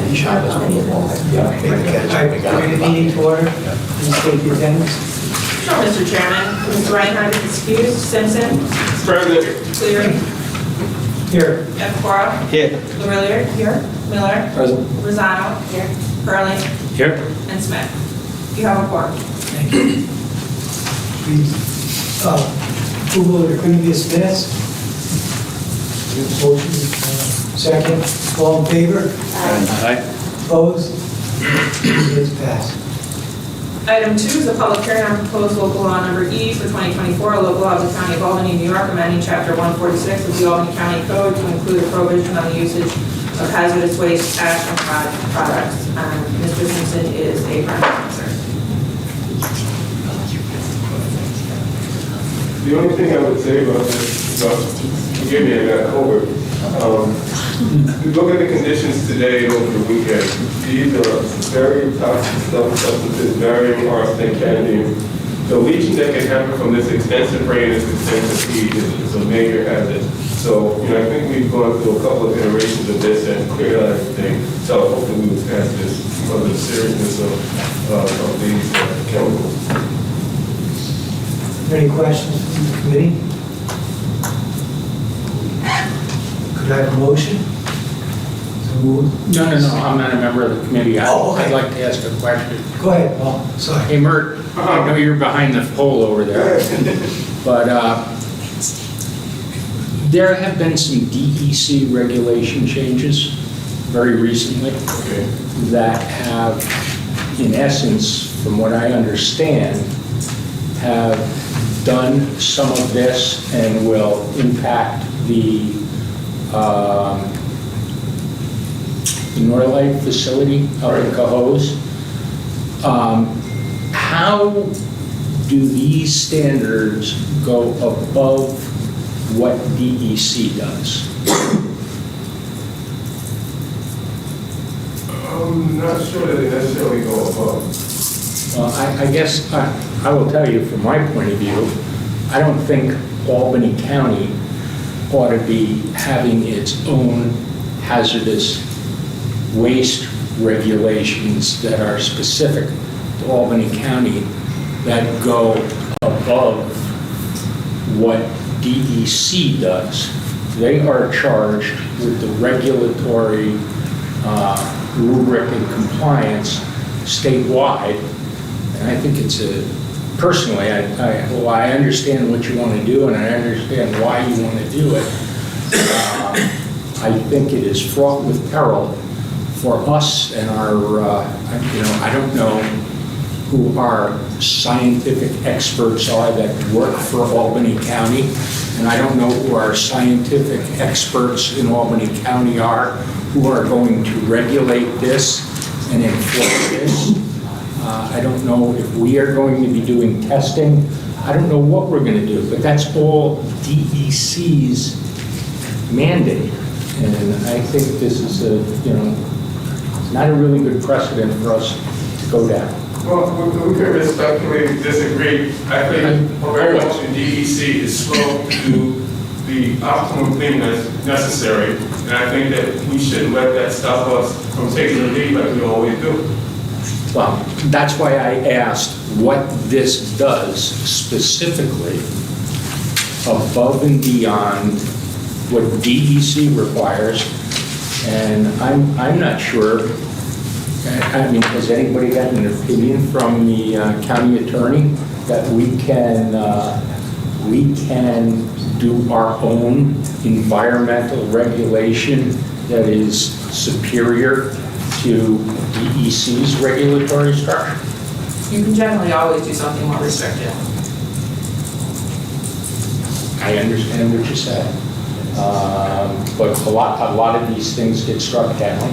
Bring the meeting to order. Please take your attendance. Sure, Mr. Chairman. Mr. Reinhardt is excused. Simpson. Present. Cleary. Here. Epicora. Here. Larillier. Here. Miller. Present. Rosano. Here. Curley. Here. And Smith. You have a quorum. Thank you. Please, approval of the previous minutes. Motion, second. All in favor? Aye. Opposed? It is passed. Item 2 is a public hearing on proposed local law number E for 2024, a local law of the County of Albany, New York, amending Chapter 146 of the Albany County Code to include a prohibition on the usage of hazardous waste ash and products. Mr. Simpson is a prime officer. The only thing I would say about this, forgive me, I got COVID. You look at the conditions today and over the weekend, these are very toxic substances, very arsenic, cadmium. The leaching that can happen from this extensive rain, this extensive heat is a major hazard. So, I think we've gone through a couple of iterations of this and cleared out everything. So hopefully we will pass this because of the seriousness of these chemicals. Any questions from the committee? Could I have a motion? So moved. No, I'm not a member of the committee. Oh, okay. I'd like to ask a question. Go ahead, Paul. Sorry. Hey, Mert, I know you're behind the pole over there, but there have been some DEC regulation changes very recently that have, in essence, from what I understand, have done some of this and will impact the Norlite facility out in Cohoes. How do these standards go above what DEC does? I'm not sure that they necessarily go above. Well, I guess I will tell you from my point of view, I don't think Albany County ought to be having its own hazardous waste regulations that are specific to Albany County that go above what DEC does. They are charged with the regulatory rubric and compliance statewide. And I think it's personally, I understand what you want to do and I understand why you want to do it. I think it is fraught with peril for us and our, I don't know who our scientific experts are that work for Albany County, and I don't know who our scientific experts in Albany County are who are going to regulate this and enforce this. I don't know if we are going to be doing testing. I don't know what we're going to do, but that's all DEC's mandate. And I think this is not a really good precedent for us to go down. Well, we could respectfully disagree. I think very much the DEC is slow to do the optimum thing that's necessary. And I think that we shouldn't let that stop us from taking the lead like we always do. Well, that's why I asked what this does specifically above and beyond what DEC requires. And I'm not sure, I mean, has anybody got an opinion from the county attorney that we can do our own environmental regulation that is superior to DEC's regulatory structure? You can generally always do something more restrictive. I understand what you said, but a lot of these things get struck down,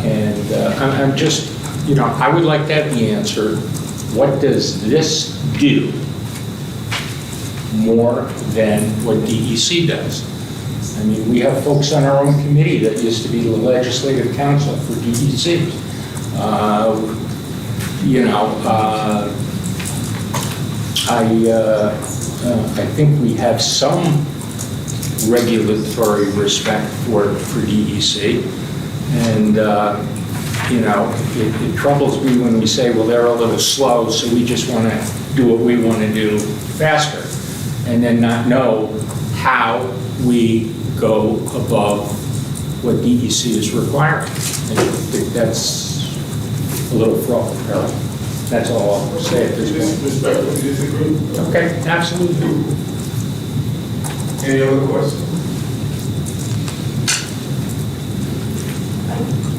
and I'm just, I would like to have the answer. What does this do more than what DEC does? I mean, we have folks on our own committee that used to be the legislative counsel for DEC. I think we have some regulatory respect for DEC. And, it troubles me when we say, well, they're a little slow, so we just want to do what we want to do faster, and then not know how we go above what DEC is requiring. I think that's a little fraught, really. That's all I'll say at this point. Respectfully disagree. Okay, absolutely. Any other questions?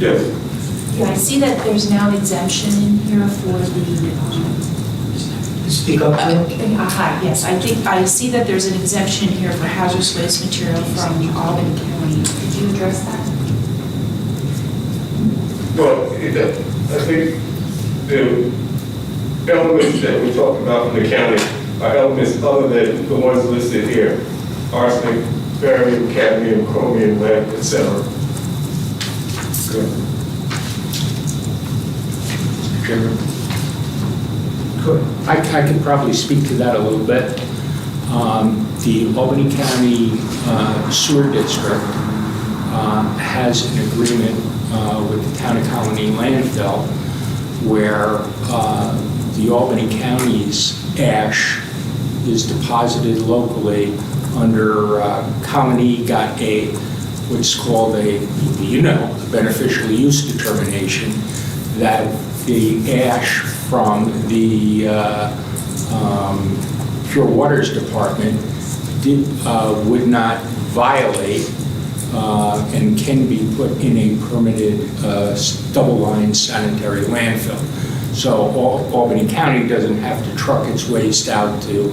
Yes. Yeah, I see that there's now exemption in here for the, Speak up, Joe. hi, yes, I see that there's an exemption here for hazardous waste material from Albany County. Could you address that? Well, I think the elements that we talked about in the county are elements other than the ones listed here: arsenic, barium, cadmium, chromium, lead, etc. Good. Chairman? Good. I can probably speak to that a little bit. The Albany County Sewer District has an agreement with the Town of Colony landfill where the Albany County's ash is deposited locally under Colony got what's called a beneficial use determination, that the ash from the Pure Waters Department would not violate and can be put in a permitted double-line sanitary landfill. So Albany County doesn't have to truck its waste out to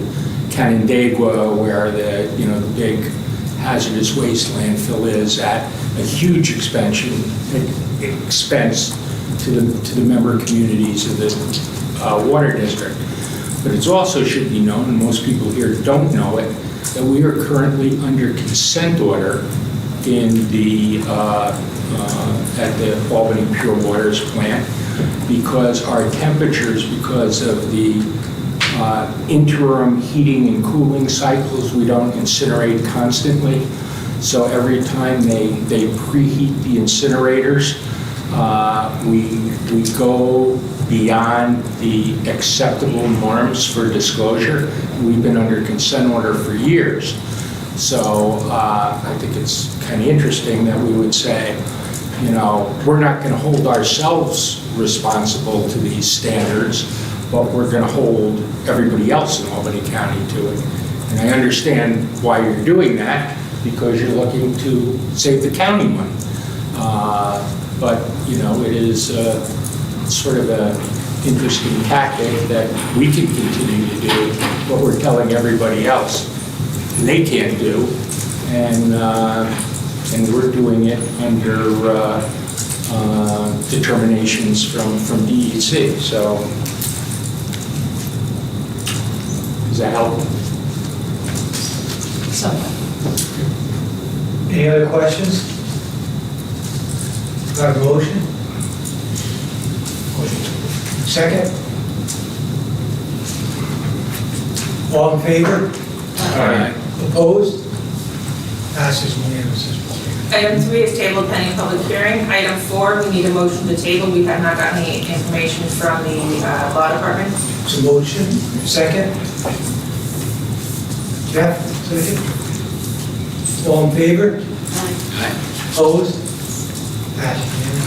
Canandaigua, where the big hazardous waste landfill is, at a huge expense to the member communities of the water district. But it also should be known, and most people here don't know it, that we are currently under consent order in the at the Albany Pure Waters plant, because our temperatures, because of the interim heating and cooling cycles, we don't incinerate constantly. So every time they preheat the incinerators, we go beyond the acceptable norms for disclosure. We've been under consent order for years. So I think it's kind of interesting that we would say, we're not going to hold ourselves responsible to these standards, but we're going to hold everybody else in Albany County to it. And I understand why you're doing that, because you're looking to save the county money. But, it is sort of an interesting tactic that we can continue to do what we're telling everybody else they can't do, and we're doing it under determinations from DEC. So, does that help? Somewhat. Any other questions? Got a motion? Second? All in favor? Aye. Opposed? Passes unanimously. Item 3 is tabled pending public hearing. Item 4, we need a motion to table. We have not gotten any information from the law department. It's a motion. Second? Jeff, second? All in favor? Opposed? Passes unanimously.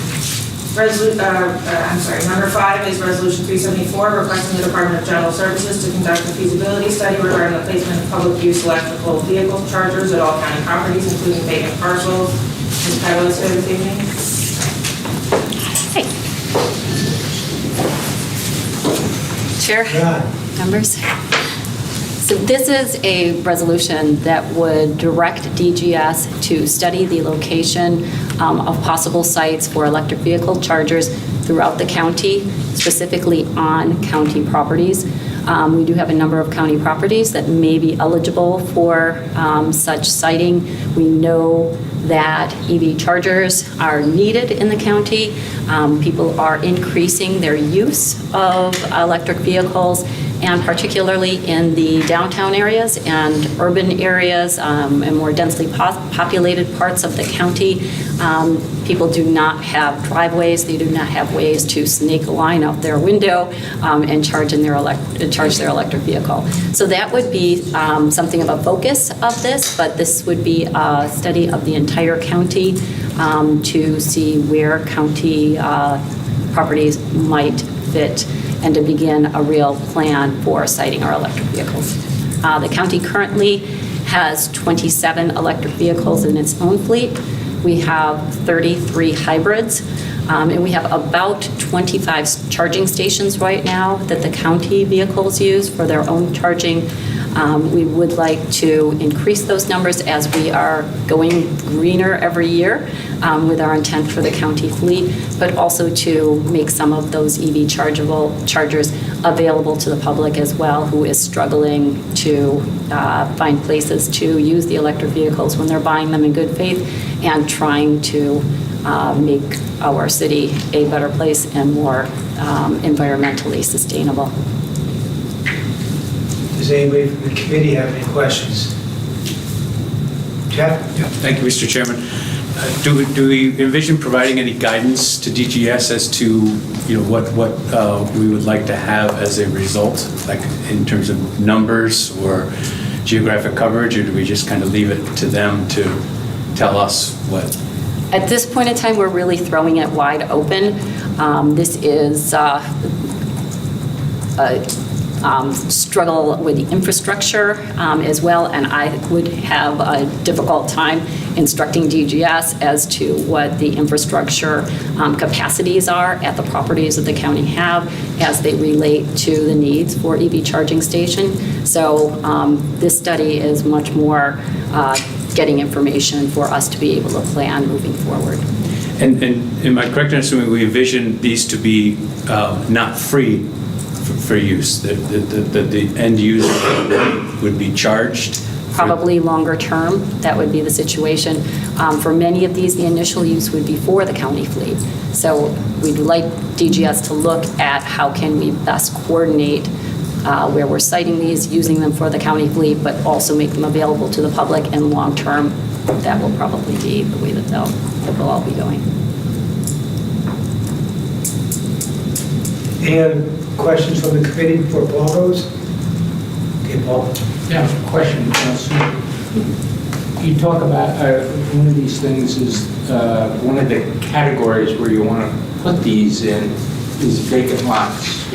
Number 5 is Resolution 374, requesting the Department of General Services to conduct a feasibility study regarding the placement of public use electrical vehicle chargers at all county properties, including vacant parcels. Ms. Pavlos, here this evening. Hey. Chair, John? members. So this is a resolution that would direct DGS to study the location of possible sites for electric vehicle chargers throughout the county, specifically on county properties. We do have a number of county properties that may be eligible for such siting. We know that EV chargers are needed in the county. People are increasing their use of electric vehicles, and particularly in the downtown areas and urban areas and more densely populated parts of the county, people do not have driveways, they do not have ways to snake a line out their window and charge their electric vehicle. So that would be something of a focus of this, but this would be a study of the entire county to see where county properties might fit and to begin a real plan for siting our electric vehicles. The county currently has 27 electric vehicles in its own fleet. We have 33 hybrids, and we have about 25 charging stations right now that the county vehicles use for their own charging. We would like to increase those numbers as we are going greener every year with our intent for the county fleet, but also to make some of those EV chargers available to the public as well, who is struggling to find places to use the electric vehicles when they're buying them in good faith and trying to make our city a better place and more environmentally sustainable. Does anybody from the committee have any questions? Jeff? Yeah, thank you, Mr. Chairman. Do we envision providing any guidance to DGS as to, what we would like to have as a result, like in terms of numbers or geographic coverage, or do we just kind of leave it to them to tell us what? At this point in time, we're really throwing it wide open. This is struggle with the infrastructure as well, and I would have a difficult time instructing DGS as to what the infrastructure capacities are at the properties that the county have as they relate to the needs for EV charging station. So this study is much more getting information for us to be able to plan moving forward. And am I correct in assuming we envision these to be not free for use, that the end user would be charged? Probably longer term, that would be the situation. For many of these, the initial use would be for the county fleet. So we'd like DGS to look at how can we best coordinate where we're siting these, using them for the county fleet, but also make them available to the public, and long term, that will probably be the way that they'll all be going. Any other questions from the committee before Paul goes? Okay, Paul. Yeah, question. You talk about, one of these things is, one of the categories where you want to put these in is vacant lots.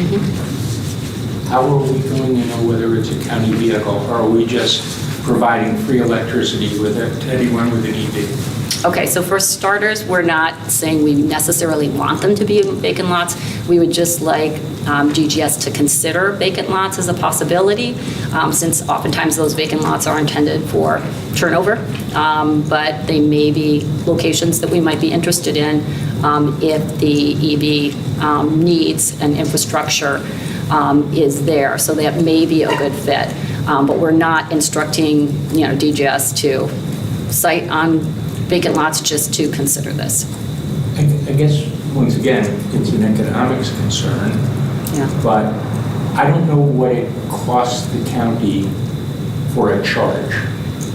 How are we going to know whether it's a county vehicle, or are we just providing free electricity with it to anyone with an EV? Okay, so for starters, we're not saying we necessarily want them to be vacant lots. We would just like DGS to consider vacant lots as a possibility, since oftentimes those vacant lots are intended for turnover, but they may be locations that we might be interested in if the EV needs and infrastructure is there. So that may be a good fit, but we're not instructing DGS to site on vacant lots, just to consider this. I guess, once again, it's an economics concern, but I don't know what it costs the county for a charge.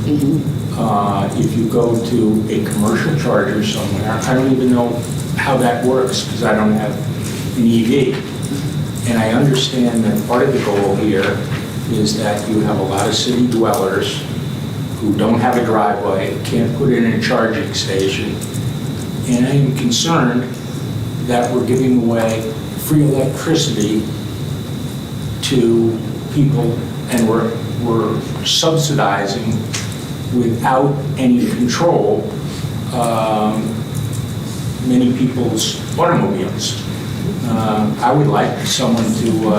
If you go to a commercial charger somewhere, I don't even know how that works because I don't have an EV. And I understand that part of the goal here is that you have a lot of city dwellers who don't have a driveway, can't put in a charging station, and I am concerned that we're giving away free electricity to people, and we're subsidizing without any control many people's automobiles. I would like someone to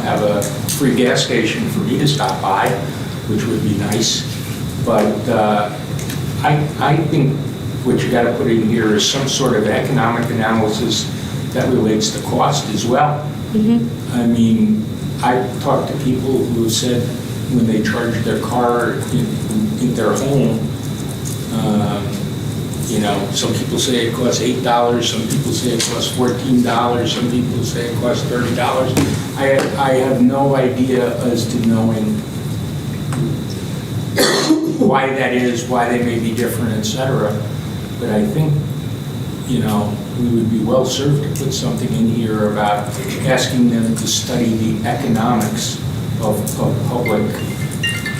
have a free gas station for me to stop by, which would be nice. But I think what you got to put in here is some sort of economic analysis that relates to cost as well. I mean, I've talked to people who said when they charge their car in their home, You know, some people say it costs $8, some people say it costs $14, some people say it costs $30. I have no idea as to knowing why that is, why they may be different, et cetera. But I think, you know, we would be well served to put something in here about asking them to study the economics of public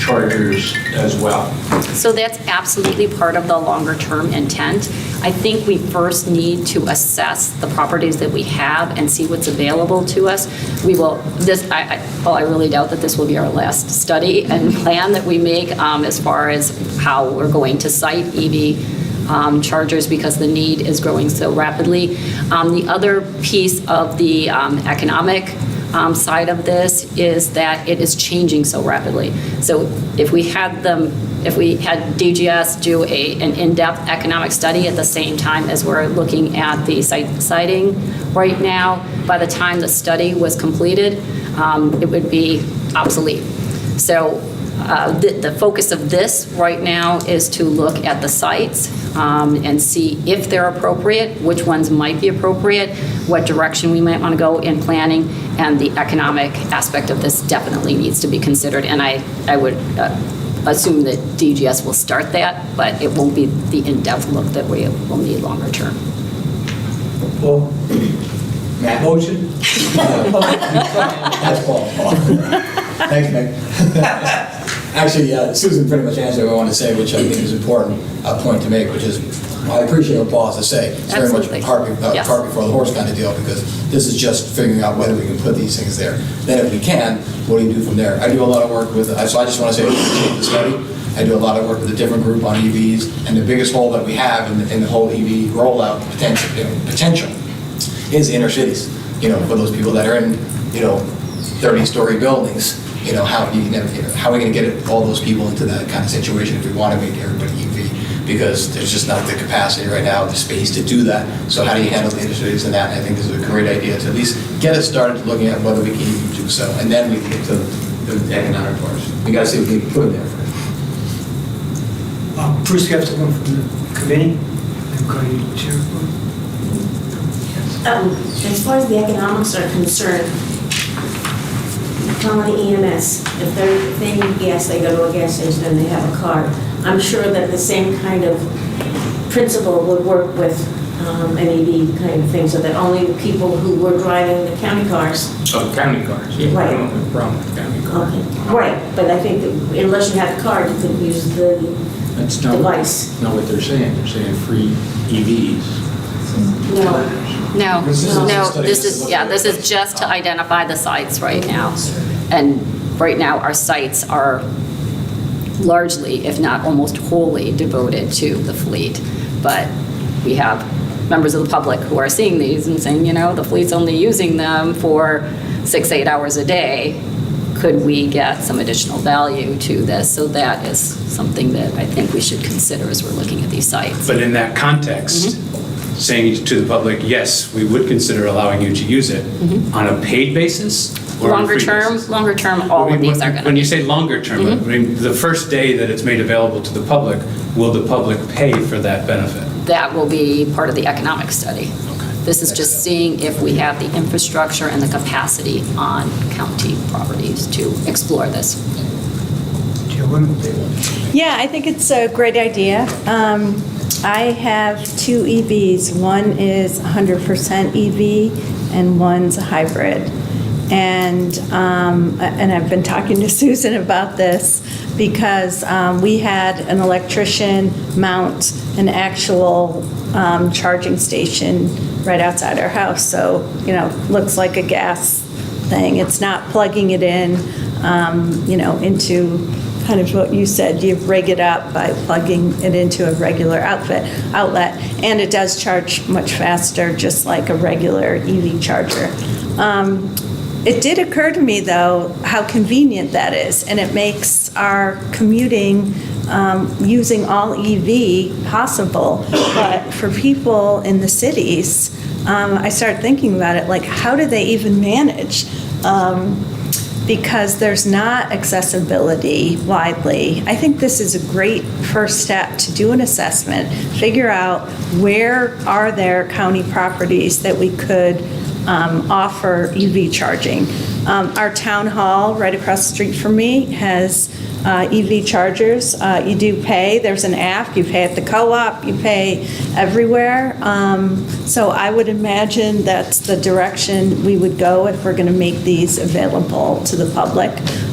chargers as well. So that's absolutely part of the longer-term intent. I think we first need to assess the properties that we have and see what's available to us. We will, I really doubt that this will be our last study and plan that we make as far as how we're going to site EV chargers, because the need is growing so rapidly. The other piece of the economic side of this is that it is changing so rapidly. So if we had DGS do an in-depth economic study at the same time as we're looking at the siting right now, by the time the study was completed, it would be obsolete. So the focus of this right now is to look at the sites and see if they're appropriate, which ones might be appropriate, what direction we might want to go in planning, and the economic aspect of this definitely needs to be considered. And I would assume that DGS will start that, but it won't be the in-depth look that we will need longer term. Paul? Matt? Motion? That's Paul. Thanks, Nick. Actually, Susan pretty much answered what I want to say, which I think is an important point to make, which is I appreciate what Paul has to say. It's very much Absolutely. cart before the horse kind of deal, because this is just figuring out whether we can put these things there. Then if we can, what do you do from there? I do a lot of work with, so I just want to say I appreciate the study. I do a lot of work with a different group on EVs, and the biggest hole that we have in the whole EV rollout potential is inner cities. You know, for those people that are in, 30-story buildings, how are we going to get all those people into that kind of situation if we want to make everybody EV? Because there's just not the capacity right now, the space to do that. So how do you handle the inner cities and that? And I think this is a great idea to at least get us started looking at whether we can even do so, and then we can get to the economic parts. We got to see if we can put them there first. Bruce, you have someone from the committee? I'm going to chair. As far as the economics are concerned, calling EMS, if they need gas, they go to a gas station and they have a card. I'm sure that the same kind of principle would work with an EV kind of thing, so that only people who were driving the county cars. Oh, county cars, yeah. Right. I don't have a problem with county cars. Okay, right, but I think that unless you have a card, you can use the That's not device. Not what they're saying. They're saying free EVs. No. This is just to identify the sites right now. And right now, our sites are largely, if not almost wholly, devoted to the fleet. But we have members of the public who are seeing these and saying, the fleet's only using them for 6-8 hours a day. Could we get some additional value to this? So that is something that I think we should consider as we're looking at these sites. But in that context, saying to the public, yes, we would consider allowing you to use it on a paid basis or on a free basis? Longer term, all of these are going to. When you say longer term, I mean, the first day that it's made available to the public, will the public pay for that benefit? That will be part of the economic study. This is just seeing if we have the infrastructure and the capacity on county properties to explore this. Yeah, I think it's a great idea. I have 2 EVs. One is 100% EV and one's a hybrid. And I've been talking to Susan about this because we had an electrician mount an actual charging station right outside our house. So, looks like a gas thing. It's not plugging it in, into kind of what you said, you rig it up by plugging it into a regular outlet, and it does charge much faster, just like a regular EV charger. It did occur to me, though, how convenient that is, and it makes our commuting using all EV possible. But for people in the cities, I started thinking about it, like, how do they even manage? because there's not accessibility widely. I think this is a great first step to do an assessment, figure out where are there county properties that we could offer EV charging. Our town hall right across the street from me has EV chargers. You do pay, there's an app, you pay at the co-op, you pay everywhere. So I would imagine that's the direction we would go if we're going to make these available to the public.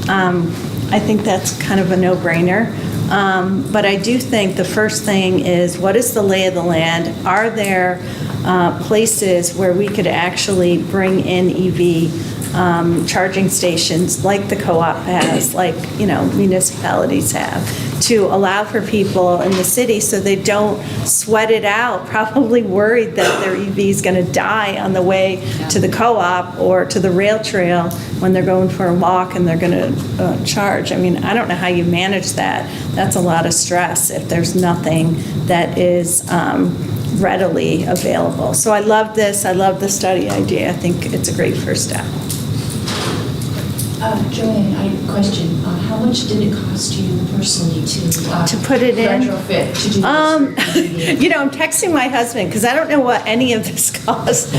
I think that's kind of a no-brainer. But I do think the first thing is, what is the lay of the land? Are there places where we could actually bring in EV charging stations like the co-op has, like, municipalities have, to allow for people in the city so they don't sweat it out, probably worried that their EV is going to die on the way to the co-op or to the rail trail when they're going for a walk and they're going to charge. I mean, I don't know how you manage that. That's a lot of stress if there's nothing that is readily available. So I love this. I love the study idea. I think it's a great first step. Joanne, I have a question. How much did it cost you personally to put it in? retrofit, to do this? I'm texting my husband because I don't know what any of this costs.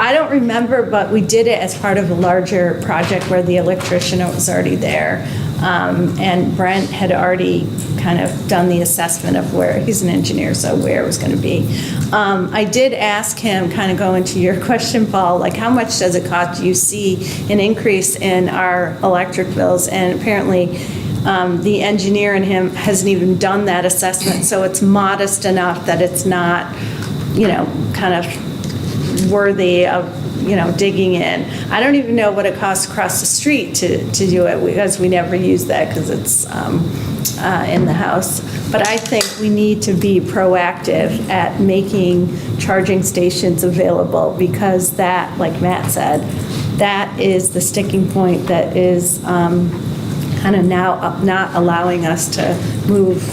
I don't remember, but we did it as part of a larger project where the electrician was already there. And Brent had already kind of done the assessment of where, he's an engineer, so where it was going to be. I did ask him, kind of going to your question, Paul, like, how much does it cost? Do you see an increase in our electric bills? And apparently the engineer in him hasn't even done that assessment, so it's modest enough that it's not, kind of worthy of digging in. I don't even know what it costs across the street to do it, because we never use that because it's in the house. But I think we need to be proactive at making charging stations available, because that, like Matt said, that is the sticking point that is kind of now not allowing us to move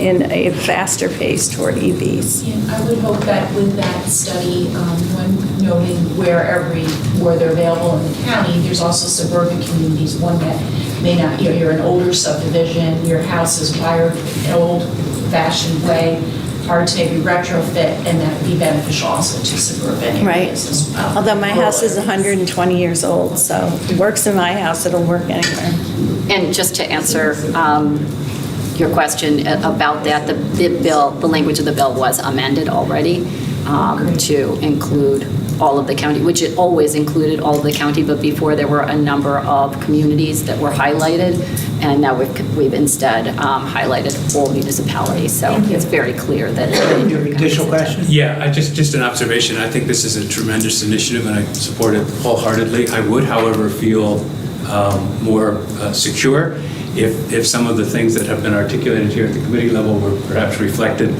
in a faster pace toward EVs. And I would hope that with that study, when noting where they're available in the county, there's also suburban communities, one that may not, you're an older subdivision, your house is wired an old-fashioned way, hard to maybe retrofit, and that would be beneficial also to suburban areas as well. Although my house is 120 years old, so it works in my house, it'll work anywhere. And just to answer your question about that, the language of the bill was amended already to include all of the county, which it always included all of the county, but before there were a number of communities that were highlighted, and now we've instead highlighted all municipalities. So it's very clear that. Do you have an additional question? Yeah, just an observation. I think this is a tremendous initiative, and I support it wholeheartedly. I would, however, feel more secure if some of the things that have been articulated here at the committee level were perhaps reflected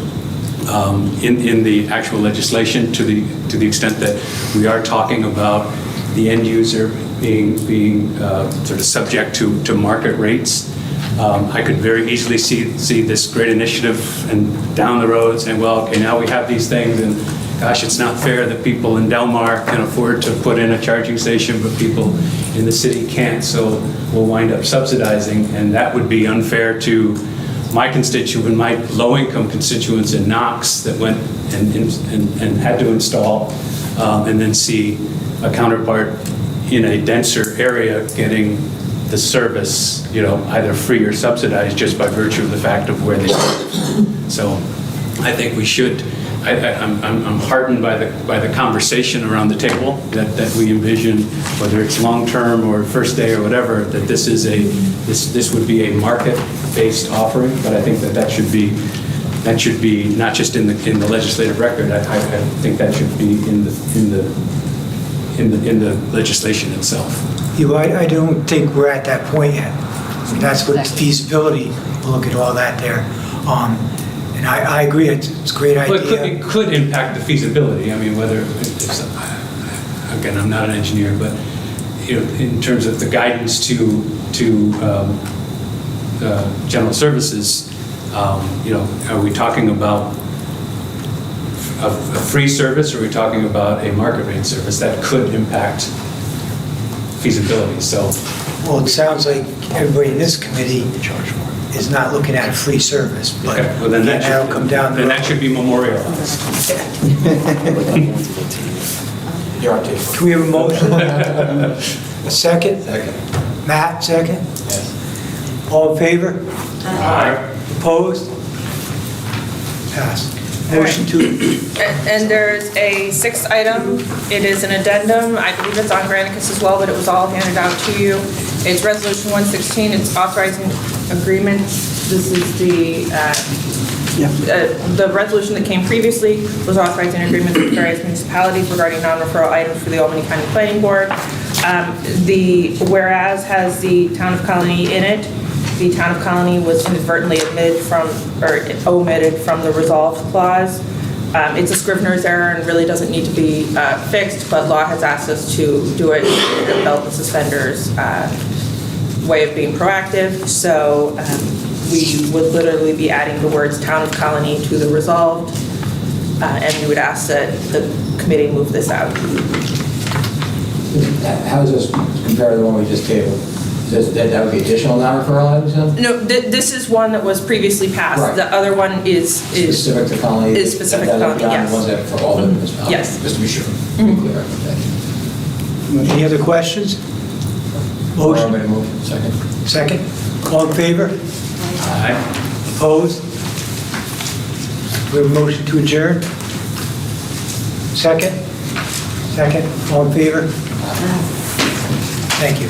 in the actual legislation, to the extent that we are talking about the end user being sort of subject to market rates. I could very easily see this great initiative and down the road saying, well, okay, now we have these things, and gosh, it's not fair that people in Delmar can afford to put in a charging station, but people in the city can't, so we'll wind up subsidizing, and that would be unfair to my constituent, my low-income constituents in Knox that went and had to install, and then see a counterpart in a denser area getting the service, either free or subsidized just by virtue of the fact of where they live. So I think we should. I'm heartened by the conversation around the table that we envision, whether it's long-term or first day or whatever, that this would be a market-based offering. But I think that should be not just in the legislative record. I think that should be in the legislation itself. I don't think we're at that point yet. That's what feasibility. We'll look at all that there. And I agree, it's a great idea. Well, it could impact the feasibility. I mean, whether it's, again, I'm not an engineer, but in terms of the guidance to general services, are we talking about a free service, or are we talking about a market rate service that could impact feasibility, so. Well, it sounds like everybody in this committee is not looking at a free service, but Okay, well, then that'll come down the then road. that should be memorialized. You're on tape. Can we have a motion? A second? Second. Matt, second? Yes. All in favor? Aye. Opposed? Passed. Motion to, And there's a sixth item. It is an addendum. I believe it's on Granicus as well, but it was all handed out to you. It's Resolution 116. It's authorizing agreements. This is the resolution that came previously was authorizing agreements with various municipalities regarding non-referral items for the Albany County Planning Board. The whereas has the Town of Colony in it. The Town of Colony was inadvertently omitted from the resolved clause. It's a Scrivener's error and really doesn't need to be fixed, but law has asked us to do it in a belt and suspenders way of being proactive. So we would literally be adding the words Town of Colony to the resolved, and we would ask that the committee move this out. How does this compare to the one we just tabled? That would be additional non-referral items then? No, this is one that was previously passed. Right. The other one is Specific to Colony? Is specific to Colony, The yes. ones that are for all the municipalities? Yes. Just to be sure. Clear. Thank you. any other questions? Motion. Motion, Second. second? All in favor? Aye. Opposed? We have a motion to adjourn? Second? Second, all in favor? Thank you.